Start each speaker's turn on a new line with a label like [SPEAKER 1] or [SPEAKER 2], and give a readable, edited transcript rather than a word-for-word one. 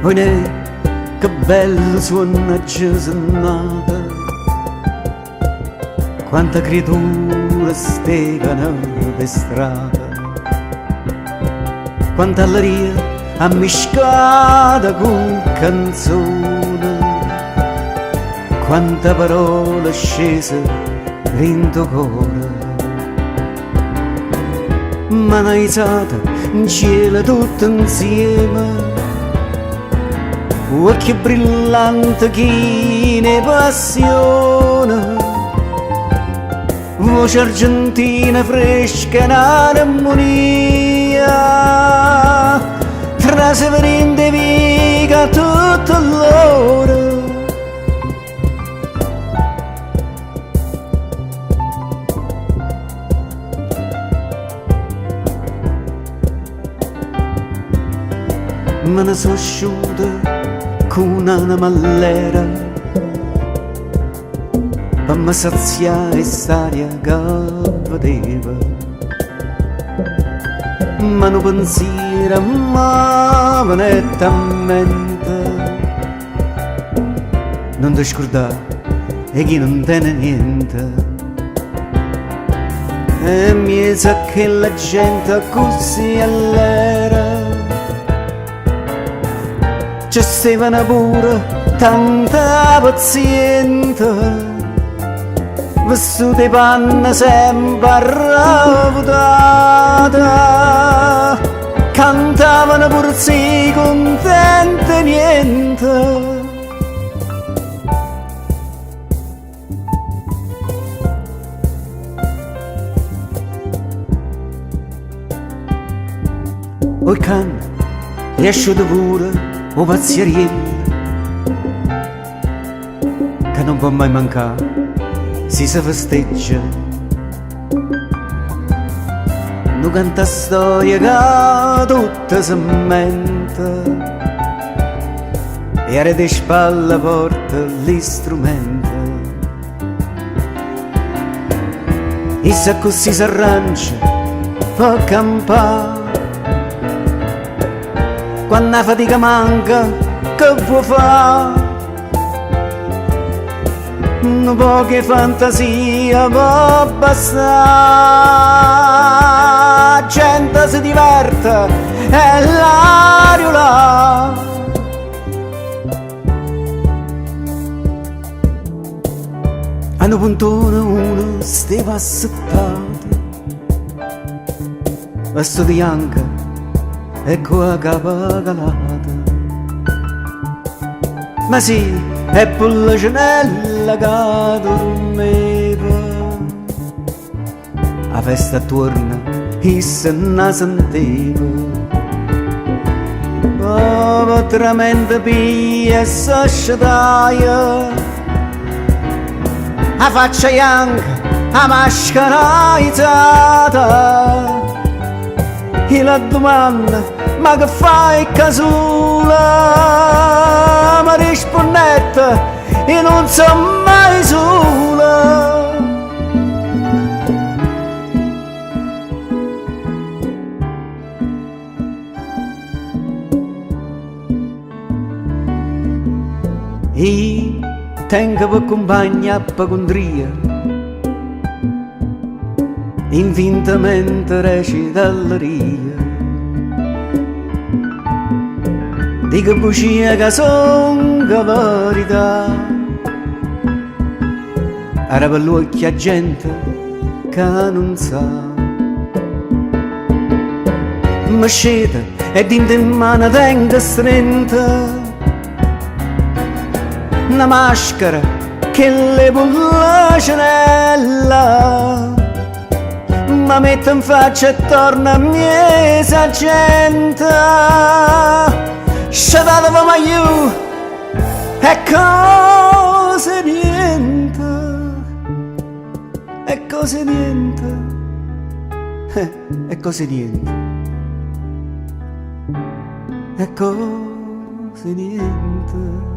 [SPEAKER 1] Oinè, che bello suona giornata, quanta creatura stevano per strada, quanta alleria ammiscata con canzone, quanta parola scesa dentro cuore. Ma una risata in cielo tutto insieme, occhi brillanti chi ne passione, voce argentina fresca in armonia, tra severinde viga tutto l'ora. Me ne sono asciutta con una mallera per mi saziare quest'aria che vedeva, ma non pensiero mi venette a mente, non ti scordare e chi non tiene niente, e mi sa che la gente così all'era c'è stevano pure tanta paziente, vestiti di panna sempre arravutata, cantavano pure sì contente niente. O il cane è asciutto pure o pazziariello che non può mai mancare si festeggia, non canta storia che tutta si mente e a di spalle porta l'istrumento, e se così si arrangia può campare. Quando la fatica manca, che può fare? Un po' che fantasia può bastare, la gente si diverte e l'aria là. Hanno puntone uno stava assettato, vestito di bianca e con la capa calata, ma sì, è per la cenella che dormeva, la festa torna e se ne sentiva, potramente pia e s'asciutaia, la faccia bianca, la maschera aizzata, e la domanda ma che fai casulla? Ma rispondette e non so mai sola. E tengo per compagna ipocondria, invintamente recita l'aria, dico bugia che son che verità, era per l'occhio a gente che non sa. Mi scete e dentro in mano tengo stretta una maschera che le pulla cenella, ma mette in faccia e torna a miesa gente. Sciatata va meglio e cose niente, e cose niente, e cose niente, e cose niente.